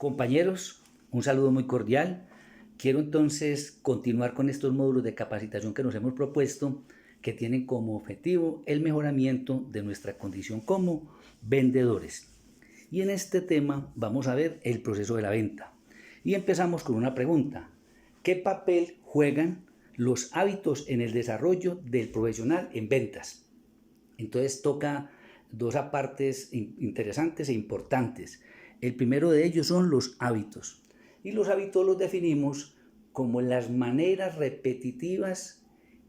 Compañeros, un saludo muy cordial. Quiero entonces continuar con estos módulos de capacitación que nos hemos propuesto, que tienen como objetivo el mejoramiento de nuestra condición como vendedores. Y en este tema vamos a ver el proceso de la venta. Y empezamos con una pregunta. ¿Qué papel juegan los hábitos en el desarrollo del profesional en ventas? Entonces toca dos apartes interesantes e importantes. El primero de ellos son los hábitos. Y los hábitos los definimos como las maneras repetitivas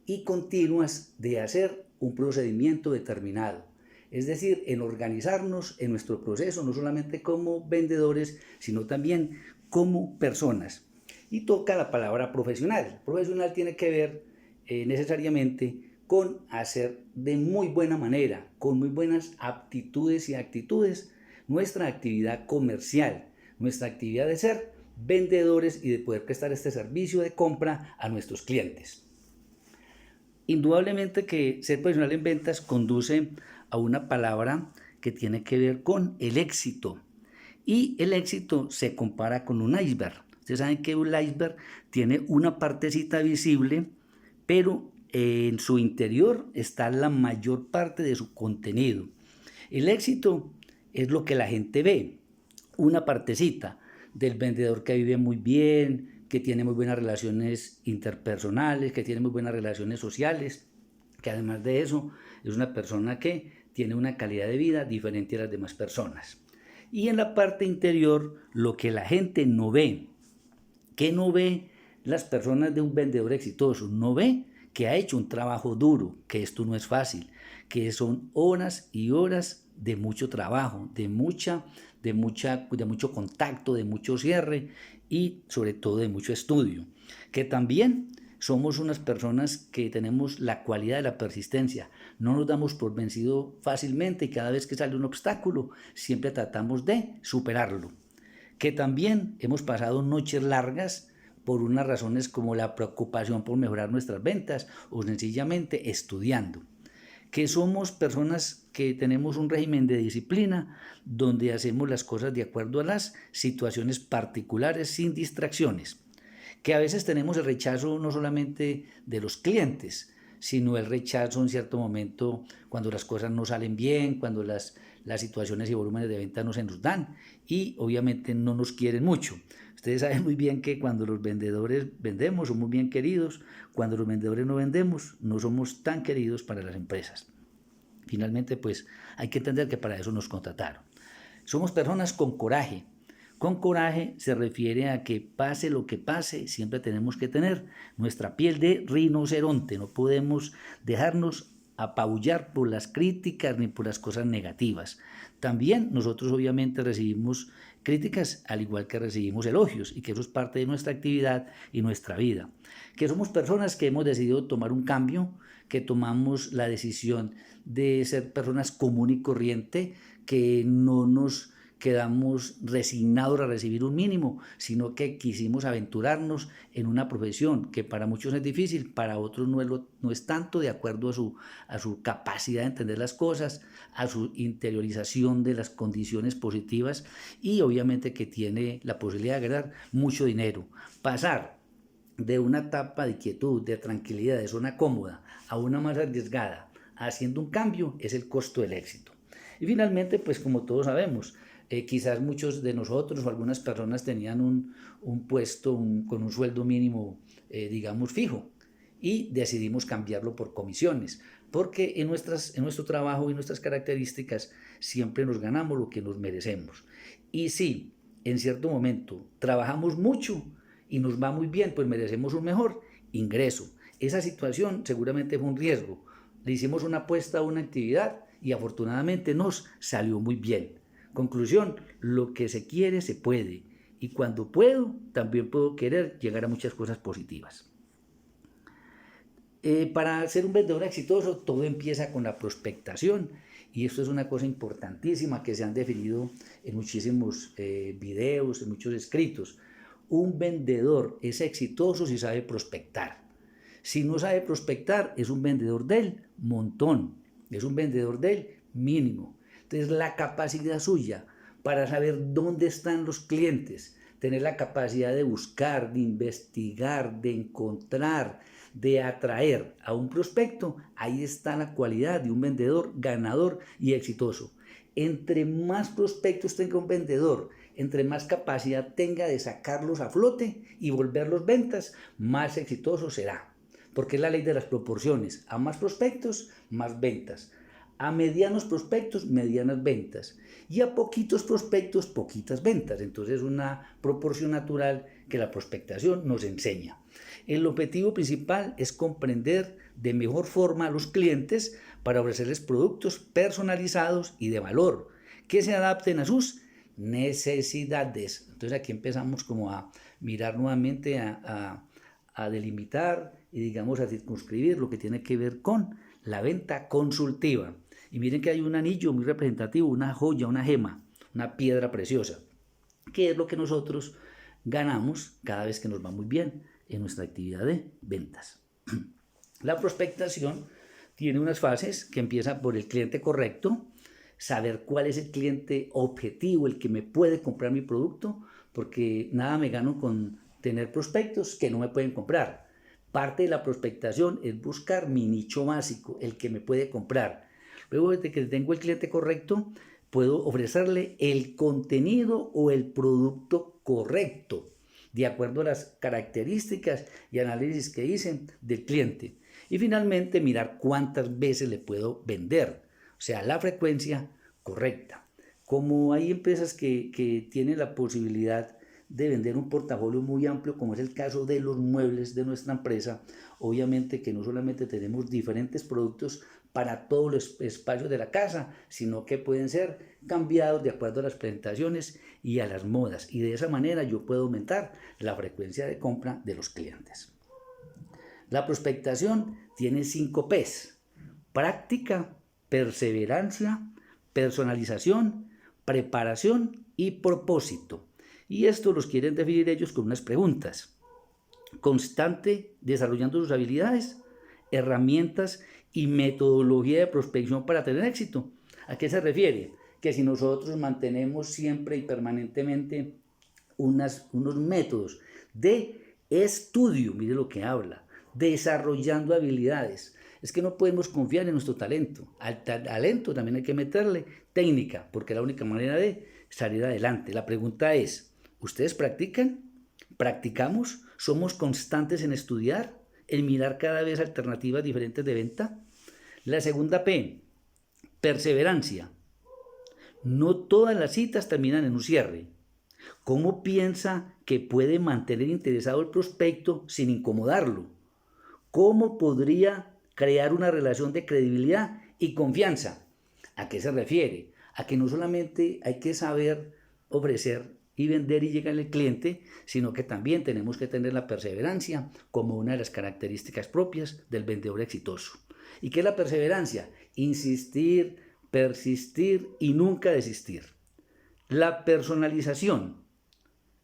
y continuas de hacer un procedimiento determinado. Es decir, en organizarnos en nuestro proceso, no solamente como vendedores, sino también como personas. Y toca la palabra profesional. Profesional tiene que ver necesariamente con hacer de muy buena manera, con muy buenas aptitudes y actitudes, nuestra actividad comercial, nuestra actividad de ser vendedores y de poder prestar este servicio de compra a nuestros clientes. Indudablemente que ser profesional en ventas conduce a una palabra que tiene que ver con el éxito. Y el éxito se compara con un iceberg. Ustedes saben que un iceberg tiene una partecita visible, pero en su interior está la mayor parte de su contenido. El éxito es lo que la gente ve, una partecita del vendedor que vive muy bien, que tiene muy buenas relaciones interpersonales, que tiene muy buenas relaciones sociales, que además de eso es una persona que tiene una calidad de vida diferente a las demás personas. Y en la parte interior, lo que la gente no ve. ¿Qué no ve las personas de un vendedor exitoso? No ve que ha hecho un trabajo duro, que esto no es fácil, que son horas y horas de mucho trabajo, de mucho contacto, de mucho cierre y sobre todo de mucho estudio. Que también somos unas personas que tenemos la cualidad de la persistencia. No nos damos por vencido fácilmente y cada vez que sale un obstáculo siempre tratamos de superarlo. Que también hemos pasado noches largas por unas razones como la preocupación por mejorar nuestras ventas o sencillamente estudiando. Que somos personas que tenemos un régimen de disciplina donde hacemos las cosas de acuerdo a las situaciones particulares sin distracciones. Que a veces tenemos el rechazo no solamente de los clientes, sino el rechazo en cierto momento cuando las cosas no salen bien, cuando las situaciones y volúmenes de venta no se nos dan y obviamente no nos quieren mucho. Ustedes saben muy bien que cuando los vendedores vendemos somos bien queridos, cuando los vendedores no vendemos no somos tan queridos para las empresas. Finalmente, pues hay que entender que para eso nos contrataron. Somos personas con coraje. Con coraje se refiere a que pase lo que pase, siempre tenemos que tener nuestra piel de rinoceronte. No podemos dejarnos apabullar por las críticas ni por las cosas negativas. También nosotros obviamente recibimos críticas al igual que recibimos elogios y que eso es parte de nuestra actividad y nuestra vida. Que somos personas que hemos decidido tomar un cambio, que tomamos la decisión de ser personas común y corriente, que no nos quedamos resignados a recibir un mínimo, sino que quisimos aventurarnos en una profesión que para muchos es difícil, para otros no es tanto, de acuerdo a su capacidad de entender las cosas, a su interiorización de las condiciones positivas y obviamente que tiene la posibilidad de ganar mucho dinero. Pasar de una etapa de quietud, de tranquilidad, de zona cómoda, a una más arriesgada, haciendo un cambio, es el costo del éxito. Y finalmente, pues como todos sabemos, quizás muchos de nosotros o algunas personas tenían un puesto con un sueldo mínimo, digamos, fijo y decidimos cambiarlo por comisiones, porque en nuestro trabajo y nuestras características siempre nos ganamos lo que nos merecemos. Y si en cierto momento trabajamos mucho y nos va muy bien, pues merecemos un mejor ingreso. Esa situación seguramente fue un riesgo. Le hicimos una apuesta a una actividad y afortunadamente nos salió muy bien. Conclusión, lo que se quiere se puede y cuando puedo, también puedo querer llegar a muchas cosas positivas. Para ser un vendedor exitoso, todo empieza con la prospectación y esto es una cosa importantísima que se han definido en muchísimos videos, en muchos escritos. Un vendedor es exitoso si sabe prospectar. Si no sabe prospectar, es un vendedor del montón, es un vendedor del mínimo. Entonces, la capacidad suya para saber dónde están los clientes, tener la capacidad de buscar, de investigar, de encontrar, de atraer a un prospecto. Ahí está la cualidad de un vendedor ganador y exitoso. Entre más prospectos tenga un vendedor, entre más capacidad tenga de sacarlos a flote y volverlos ventas, más exitoso será. Porque es la ley de las proporciones. A más prospectos, más ventas. A medianos prospectos, medianas ventas. Y a poquitos prospectos, poquitas ventas. Entonces es una proporción natural que la prospectación nos enseña. El objetivo principal es comprender de mejor forma a los clientes para ofrecerles productos personalizados y de valor que se adapten a sus necesidades. Entonces aquí empezamos como a mirar nuevamente, a delimitar y digamos a circunscribir lo que tiene que ver con la venta consultiva. Y miren que hay un anillo muy representativo, una joya, una gema, una piedra preciosa, que es lo que nosotros ganamos cada vez que nos va muy bien en nuestra actividad de ventas. La prospectación tiene unas fases que empieza por el cliente correcto, saber cuál es el cliente objetivo, el que me puede comprar mi producto, porque nada me gano con tener prospectos que no me pueden comprar. Parte de la prospectación es buscar mi nicho básico, el que me puede comprar. Luego de que tengo el cliente correcto, puedo ofrecerle el contenido o el producto correcto, de acuerdo a las características y análisis que hice del cliente. Y finalmente mirar cuántas veces le puedo vender, o sea, la frecuencia correcta. Como hay empresas que tienen la posibilidad de vender un portafolio muy amplio, como es el caso de los muebles de nuestra empresa, obviamente que no solamente tenemos diferentes productos para todos los espacios de la casa, sino que pueden ser cambiados de acuerdo a las presentaciones y a las modas. Y de esa manera yo puedo aumentar la frecuencia de compra de los clientes. La prospectación tiene 5 P's: práctica, perseverancia, personalización, preparación y propósito. Y esto los quieren definir ellos con unas preguntas: constante, desarrollando sus habilidades, herramientas y metodología de prospección para tener éxito. ¿A qué se refiere? Que si nosotros mantenemos siempre y permanentemente unos métodos de estudio, mire lo que habla, desarrollando habilidades. Es que no podemos confiar en nuestro talento. Al talento también hay que meterle técnica, porque es la única manera de salir adelante. La pregunta es: ¿ustedes practican? ¿Practicamos? ¿Somos constantes en estudiar? ¿En mirar cada vez alternativas diferentes de venta? La segunda P, perseverancia. No todas las citas terminan en un cierre. ¿Cómo piensa que puede mantener interesado el prospecto sin incomodarlo? ¿Cómo podría crear una relación de credibilidad y confianza? ¿A qué se refiere? A que no solamente hay que saber ofrecer y vender y llegar al cliente, sino que también tenemos que tener la perseverancia como una de las características propias del vendedor exitoso. ¿Y qué es la perseverancia? Insistir, persistir y nunca desistir. La personalización.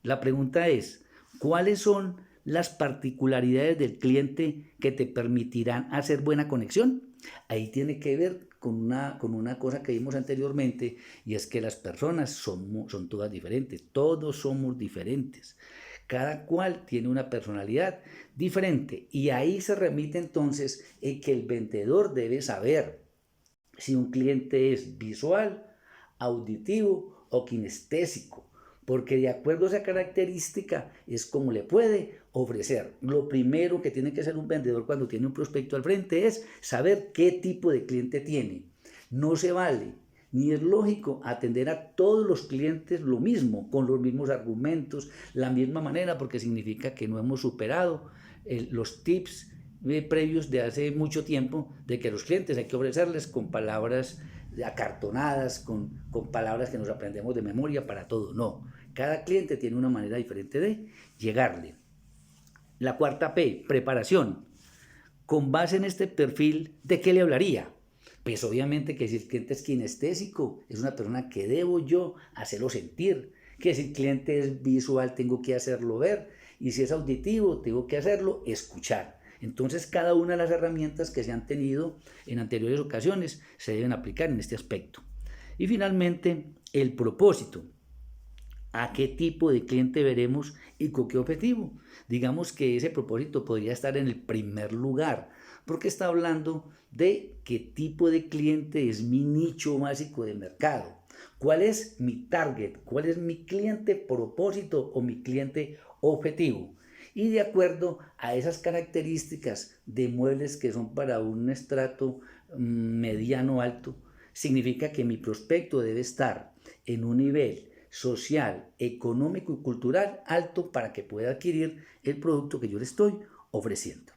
La pregunta es: ¿cuáles son las particularidades del cliente que te permitirán hacer buena conexión? Ahí tiene que ver con una cosa que vimos anteriormente, y es que las personas son todas diferentes, todos somos diferentes. Cada cual tiene una personalidad diferente, y ahí se remite entonces en que el vendedor debe saber si un cliente es visual, auditivo o kinestésico, porque de acuerdo a esa característica es como le puede ofrecer. Lo primero que tiene que hacer un vendedor cuando tiene un prospecto al frente es saber qué tipo de cliente tiene. No se vale ni es lógico atender a todos los clientes lo mismo, con los mismos argumentos, la misma manera, porque significa que no hemos superado los tips previos de hace mucho tiempo, de que a los clientes hay que ofrecerles con palabras acartonadas, con palabras que nos aprendemos de memoria para todo. No, cada cliente tiene una manera diferente de llegarle. La cuarta P, preparación. Con base en este perfil, ¿de qué le hablaría? Pues obviamente que si el cliente es kinestésico, es una persona que debo yo hacerlo sentir, que si el cliente es visual, tengo que hacerlo ver, y si es auditivo, tengo que hacerlo escuchar. Entonces, cada una de las herramientas que se han tenido en anteriores ocasiones se deben aplicar en este aspecto. Y finalmente, el propósito, a qué tipo de cliente veremos y con qué objetivo. Digamos que ese propósito podría estar en el primer lugar, porque está hablando de qué tipo de cliente es mi nicho básico de mercado, cuál es mi target, cuál es mi cliente propósito o mi cliente objetivo. Y de acuerdo a esas características de muebles que son para un estrato mediano alto, significa que mi prospecto debe estar en un nivel social, económico y cultural alto para que pueda adquirir el producto que yo le estoy ofreciendo.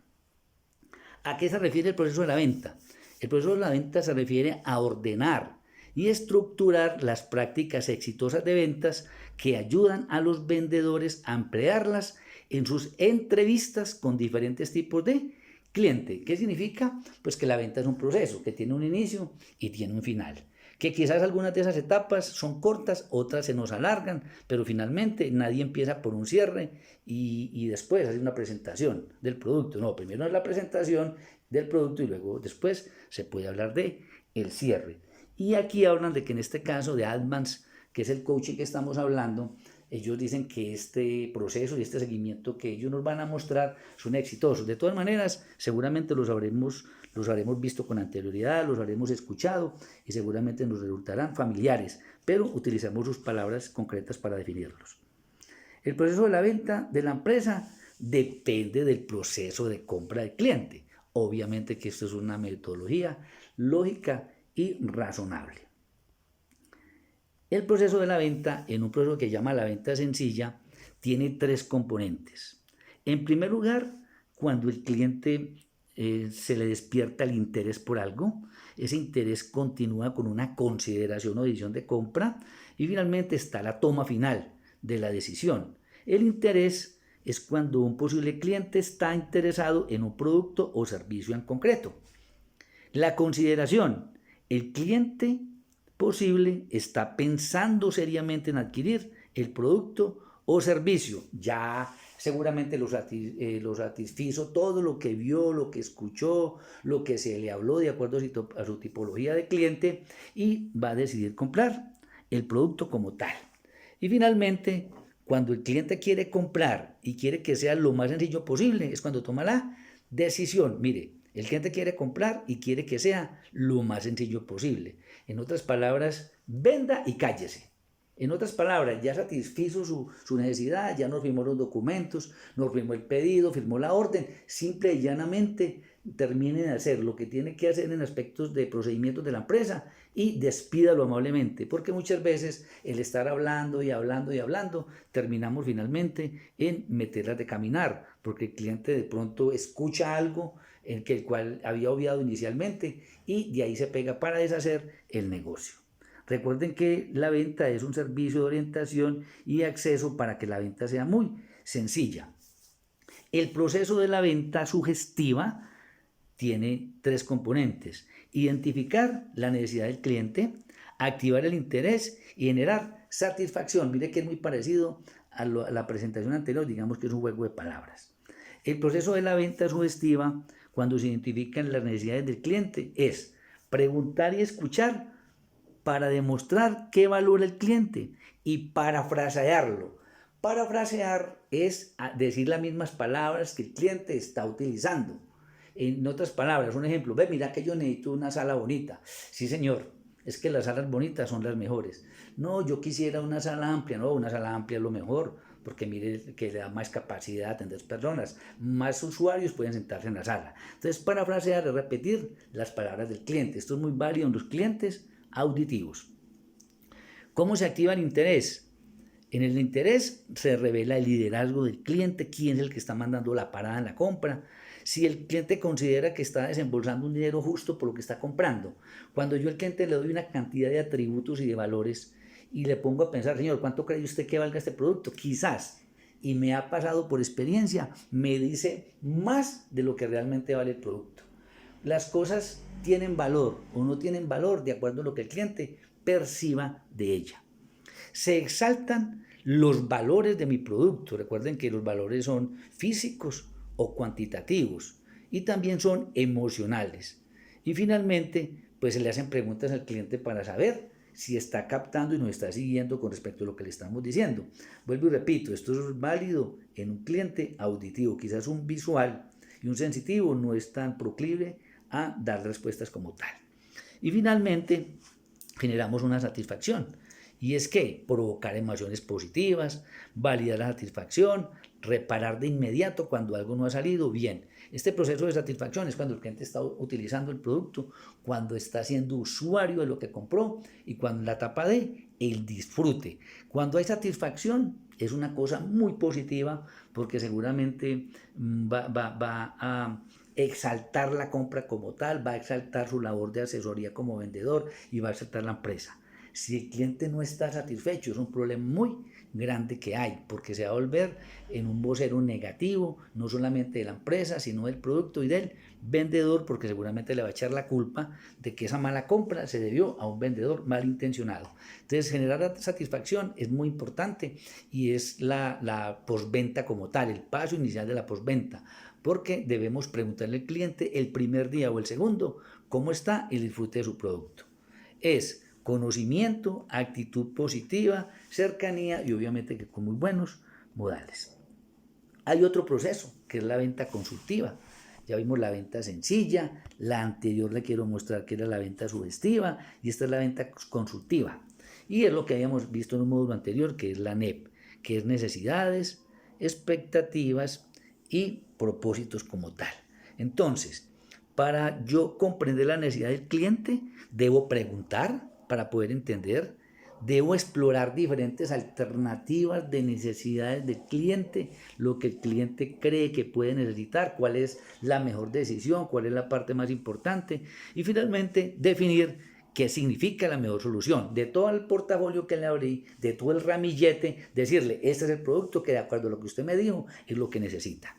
¿A qué se refiere el proceso de la venta? El proceso de la venta se refiere a ordenar y estructurar las prácticas exitosas de ventas que ayudan a los vendedores a emplearlas en sus entrevistas con diferentes tipos de cliente. ¿Qué significa? Pues que la venta es un proceso que tiene un inicio y tiene un final. Que quizás algunas de esas etapas son cortas, otras se nos alargan, pero finalmente nadie empieza por un cierre y después hace una presentación del producto. No, primero es la presentación del producto y luego después se puede hablar de el cierre. Y aquí hablan de que en este caso de Advance, que es el coaching que estamos hablando, ellos dicen que este proceso y este seguimiento que ellos nos van a mostrar son exitosos. De todas maneras, seguramente los habremos visto con anterioridad, los habremos escuchado y seguramente nos resultarán familiares, pero utilizamos sus palabras concretas para definirlos. El proceso de la venta de la empresa depende del proceso de compra del cliente. Obviamente que esto es una metodología lógica y razonable. El proceso de la venta, en un proceso que llama la venta sencilla, tiene 3 componentes. En primer lugar, cuando el cliente se le despierta el interés por algo, ese interés continúa con una consideración o decisión de compra y finalmente está la toma final de la decisión. El interés es cuando un posible cliente está interesado en un producto o servicio en concreto. La consideración, el cliente posible está pensando seriamente en adquirir el producto o servicio. Ya seguramente lo satisfizo todo lo que vio, lo que escuchó, lo que se le habló de acuerdo a su tipología de cliente y va a decidir comprar el producto como tal. Y finalmente, cuando el cliente quiere comprar y quiere que sea lo más sencillo posible, es cuando toma la decisión. Mire, el cliente quiere comprar y quiere que sea lo más sencillo posible. En otras palabras, venda y cállese. En otras palabras, ya satisfizo su necesidad, ya nos firmó los documentos, nos firmó el pedido, firmó la orden. Simple y llanamente termine de hacer lo que tiene que hacer en aspectos de procedimientos de la empresa y despídalo amablemente, porque muchas veces el estar hablando y hablando y hablando, terminamos finalmente en meterlas de caminar, porque el cliente de pronto escucha algo en el cual había obviado inicialmente y de ahí se pega para deshacer el negocio. Recuerden que la venta es un servicio de orientación y acceso para que la venta sea muy sencilla. El proceso de la venta sugestiva tiene 3 componentes: identificar la necesidad del cliente, activar el interés y generar satisfacción. Mire que es muy parecido a la presentación anterior, digamos que es un juego de palabras. El proceso de la venta sugestiva, cuando se identifican las necesidades del cliente, es preguntar y escuchar para demostrar qué valora el cliente y parafrasearlo. Parafrasear es decir las mismas palabras que el cliente está utilizando. En otras palabras, un ejemplo, ve, mira que yo necesito una sala bonita. Sí, señor, es que las salas bonitas son las mejores. No, yo quisiera una sala amplia. No, una sala amplia es lo mejor, porque mire que le da más capacidad de atender personas, más usuarios pueden sentarse en la sala. Entonces, parafrasear es repetir las palabras del cliente. Esto es muy válido en los clientes auditivos. ¿Cómo se activa el interés? En el interés se revela el liderazgo del cliente, quién es el que está mandando la parada en la compra, si el cliente considera que está desembolsando un dinero justo por lo que está comprando. Cuando yo al cliente le doy una cantidad de atributos y de valores y le pongo a pensar, señor, ¿cuánto cree usted que valga este producto? Quizás, y me ha pasado por experiencia, me dice más de lo que realmente vale el producto. Las cosas tienen valor o no tienen valor de acuerdo a lo que el cliente perciba de ella. Se exaltan los valores de mi producto. Recuerden que los valores son físicos o cuantitativos y también son emocionales. Y finalmente, pues se le hacen preguntas al cliente para saber si está captando y nos está siguiendo con respecto a lo que le estamos diciendo. Vuelvo y repito, esto es válido en un cliente auditivo, quizás un visual y un sensitivo no es tan proclive a dar respuestas como tal. Y finalmente, generamos una satisfacción. Y es que provocar emociones positivas, validar la satisfacción, reparar de inmediato cuando algo no ha salido bien. Este proceso de satisfacción es cuando el cliente está utilizando el producto, cuando está siendo usuario de lo que compró y cuando en la etapa de el disfrute. Cuando hay satisfacción es una cosa muy positiva porque seguramente va a exaltar la compra como tal, va a exaltar su labor de asesoría como vendedor y va a exaltar la empresa. Si el cliente no está satisfecho, es un problema muy grande que hay, porque se va a volver en un vocero negativo, no solamente de la empresa, sino del producto y del vendedor, porque seguramente le va a echar la culpa de que esa mala compra se debió a un vendedor malintencionado. Entonces, generar satisfacción es muy importante y es la postventa como tal, el paso inicial de la postventa, porque debemos preguntarle al cliente el primer día o el segundo cómo está el disfrute de su producto. Es conocimiento, actitud positiva, cercanía y obviamente que con muy buenos modales. Hay otro proceso que es la venta consultiva. Ya vimos la venta sencilla, la anterior le quiero mostrar que era la venta sugestiva y esta es la venta consultiva. Y es lo que habíamos visto en un módulo anterior que es la NEP, que es necesidades, expectativas y propósitos como tal. Entonces, para yo comprender la necesidad del cliente, debo preguntar para poder entender, debo explorar diferentes alternativas de necesidades del cliente, lo que el cliente cree que puede necesitar, cuál es la mejor decisión, cuál es la parte más importante y finalmente definir qué significa la mejor solución. De todo el portafolio que le abrí, de todo el ramillete, decirle, este es el producto que de acuerdo a lo que usted me dijo es lo que necesita.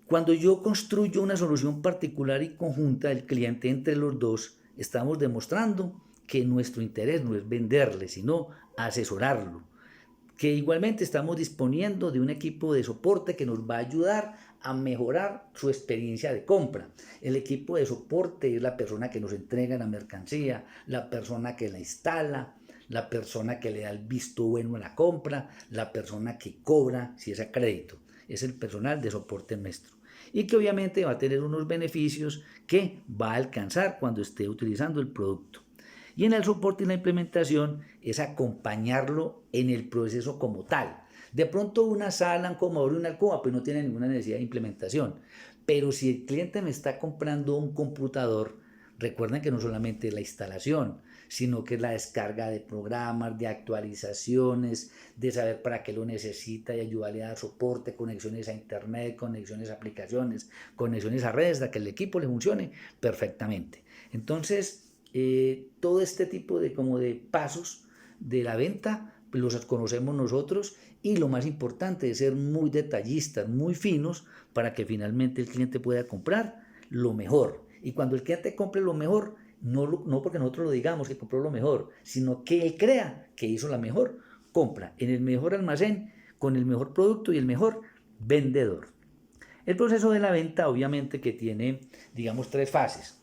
Cuando yo construyo una solución particular y conjunta del cliente entre los dos, estamos demostrando que nuestro interés no es venderle, sino asesorarlo. Que igualmente estamos disponiendo de un equipo de soporte que nos va a ayudar a mejorar su experiencia de compra. El equipo de soporte es la persona que nos entrega la mercancía, la persona que la instala, la persona que le da el visto bueno a la compra, la persona que cobra si es a crédito. Es el personal de soporte nuestro. Y que obviamente va a tener unos beneficios que va a alcanzar cuando esté utilizando el producto. Y en el soporte y la implementación es acompañarlo en el proceso como tal. De pronto una sala, un comedor y una alcoba pues no tiene ninguna necesidad de implementación. Pero si el cliente me está comprando un computador, recuerden que no solamente es la instalación, sino que es la descarga de programas, de actualizaciones, de saber para qué lo necesita y ayudarle a dar soporte, conexiones a internet, conexiones a aplicaciones, conexiones a redes, para que el equipo le funcione perfectamente. Entonces, todo este tipo de pasos de la venta pues los conocemos nosotros y lo más importante es ser muy detallistas, muy finos para que finalmente el cliente pueda comprar lo mejor. Y cuando el cliente compre lo mejor, no porque nosotros lo digamos que compró lo mejor, sino que él crea que hizo la mejor compra en el mejor almacén, con el mejor producto y el mejor vendedor. El proceso de la venta obviamente que tiene, digamos, 3 fases.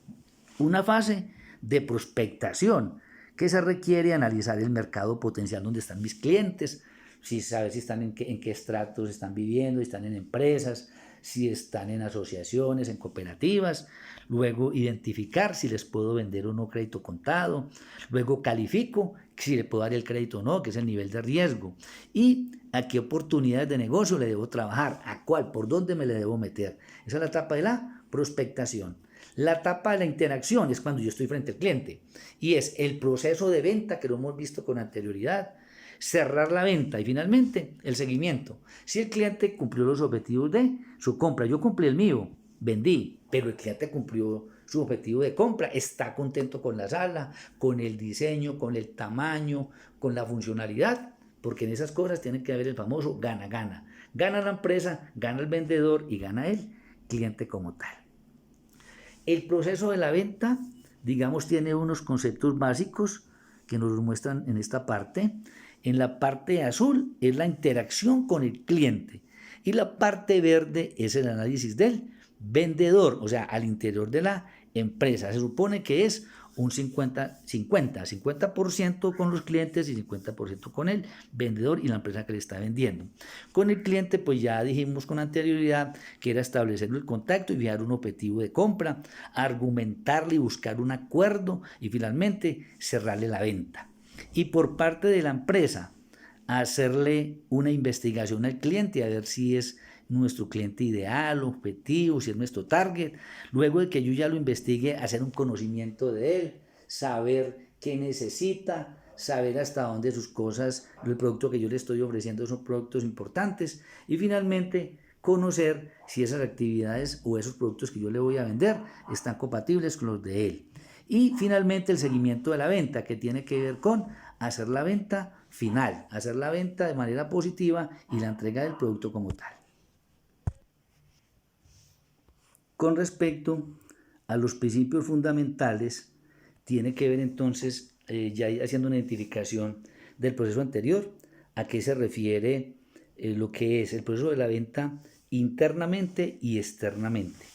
Una fase de prospectación, que se requiere analizar el mercado potencial donde están mis clientes, saber si están en qué estratos están viviendo, si están en empresas, si están en asociaciones, en cooperativas, luego identificar si les puedo vender o no crédito contado, luego califico si le puedo dar el crédito o no, que es el nivel de riesgo, y a qué oportunidades de negocio le debo trabajar, a cuál, por dónde me le debo meter. Esa es la etapa de la prospectación. La etapa de la interacción es cuando yo estoy frente al cliente y es el proceso de venta que lo hemos visto con anterioridad, cerrar la venta y finalmente el seguimiento. Si el cliente cumplió los objetivos de su compra, yo cumplí el mío, vendí, pero el cliente cumplió su objetivo de compra, está contento con la sala, con el diseño, con el tamaño, con la funcionalidad, porque en esas cosas tiene que haber el famoso gana-gana. Gana la empresa, gana el vendedor y gana el cliente como tal. El proceso de la venta, digamos, tiene unos conceptos básicos que nos muestran en esta parte. En la parte azul es la interacción con el cliente y la parte verde es el análisis del vendedor, o sea, al interior de la empresa. Se supone que es un 50% con los clientes y 50% con el vendedor y la empresa que le está vendiendo. Con el cliente, pues ya dijimos con anterioridad que era establecer el contacto y fijar un objetivo de compra, argumentarle y buscar un acuerdo y finalmente cerrarle la venta. Y por parte de la empresa, hacerle una investigación al cliente a ver si es nuestro cliente ideal, objetivo, si es nuestro target. Luego de que yo ya lo investigue, hacer un conocimiento de él, saber qué necesita, saber hasta dónde sus cosas, el producto que yo le estoy ofreciendo son productos importantes y finalmente conocer si esas actividades o esos productos que yo le voy a vender están compatibles con los de él. Y finalmente el seguimiento de la venta, que tiene que ver con hacer la venta final, hacer la venta de manera positiva y la entrega del producto como tal. Con respecto a los principios fundamentales, tiene que ver entonces, ya haciendo una identificación del proceso anterior, a qué se refiere lo que es el proceso de la venta internamente y externamente.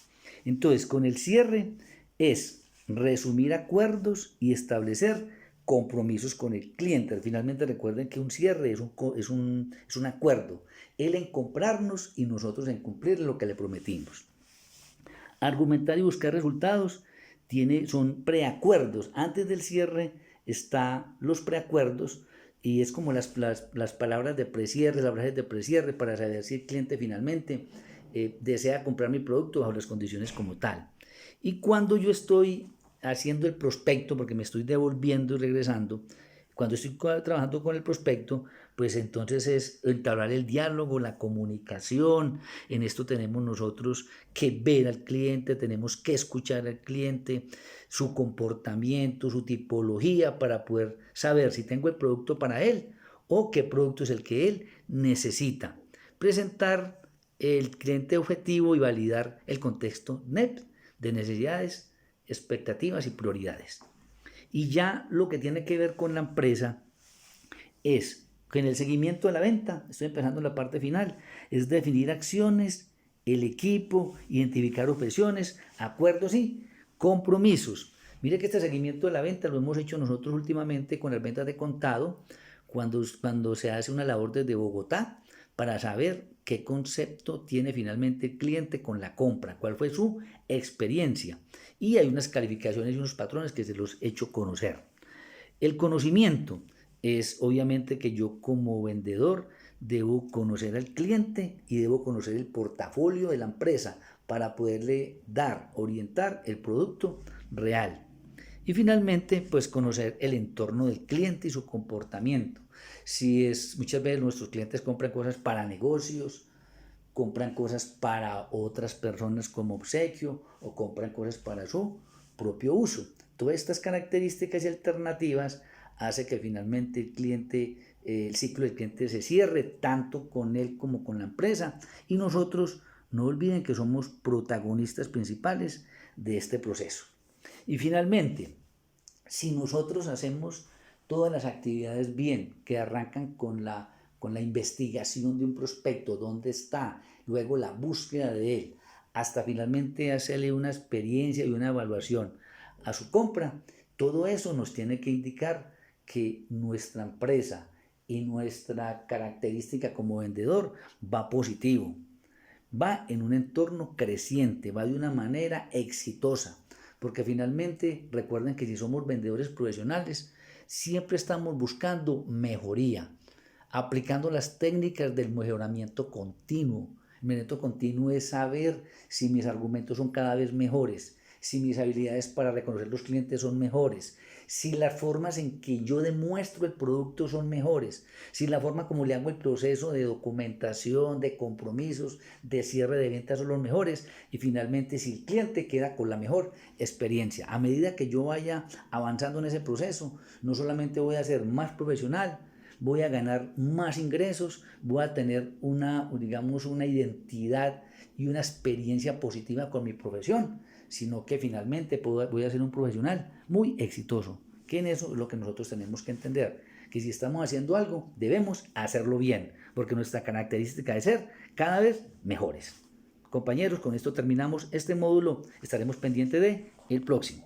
Entonces, con el cierre es resumir acuerdos y establecer compromisos con el cliente. Finalmente recuerden que un cierre es un acuerdo, él en comprarnos y nosotros en cumplir lo que le prometimos. Argumentar y buscar resultados son preacuerdos. Antes del cierre están los preacuerdos y es como las palabras de precierre, las frases de precierre para saber si el cliente finalmente desea comprar mi producto bajo las condiciones como tal. Y cuando yo estoy haciendo el prospecto, porque me estoy devolviendo y regresando, cuando estoy trabajando con el prospecto, pues entonces es entablar el diálogo, la comunicación. En esto tenemos nosotros que ver al cliente, tenemos que escuchar al cliente, su comportamiento, su tipología, para poder saber si tengo el producto para él o qué producto es el que él necesita. Presentar el cliente objetivo y validar el contexto NEP de necesidades, expectativas y prioridades. Y ya lo que tiene que ver con la empresa es que en el seguimiento de la venta, estoy empezando en la parte final, es definir acciones, el equipo, identificar objeciones, acuerdos y compromisos. Mire que este seguimiento de la venta lo hemos hecho nosotros últimamente con las ventas de contado, cuando se hace una labor desde Bogotá para saber qué concepto tiene finalmente el cliente con la compra, cuál fue su experiencia. Y hay unas calificaciones y unos patrones que se los he hecho conocer. El conocimiento es obviamente que yo como vendedor debo conocer al cliente y debo conocer el portafolio de la empresa para poderle orientar el producto real. Y finalmente, pues conocer el entorno del cliente y su comportamiento. Muchas veces nuestros clientes compran cosas para negocios, compran cosas para otras personas como obsequio o compran cosas para su propio uso. Todas estas características y alternativas hace que finalmente el ciclo del cliente se cierre tanto con él como con la empresa y nosotros no olviden que somos protagonistas principales de este proceso. Y finalmente, si nosotros hacemos todas las actividades bien, que arrancan con la investigación de un prospecto, dónde está, luego la búsqueda de él, hasta finalmente hacerle una experiencia y una evaluación a su compra, todo eso nos tiene que indicar que nuestra empresa y nuestra característica como vendedor va positivo, va en un entorno creciente, va de una manera exitosa, porque finalmente recuerden que si somos vendedores profesionales, siempre estamos buscando mejoría, aplicando las técnicas del mejoramiento continuo. El mejoramiento continuo es saber si mis argumentos son cada vez mejores, si mis habilidades para reconocer los clientes son mejores, si las formas en que yo demuestro el producto son mejores, si la forma como le hago el proceso de documentación, de compromisos, de cierre de ventas son los mejores y finalmente si el cliente queda con la mejor experiencia. A medida que yo vaya avanzando en ese proceso, no solamente voy a ser más profesional, voy a ganar más ingresos, voy a tener una identidad y una experiencia positiva con mi profesión, sino que finalmente voy a ser un profesional muy exitoso. Que en eso es lo que nosotros tenemos que entender, que si estamos haciendo algo, debemos hacerlo bien, porque nuestra característica es ser cada vez mejores. Compañeros, con esto terminamos este módulo, estaremos pendientes del próximo.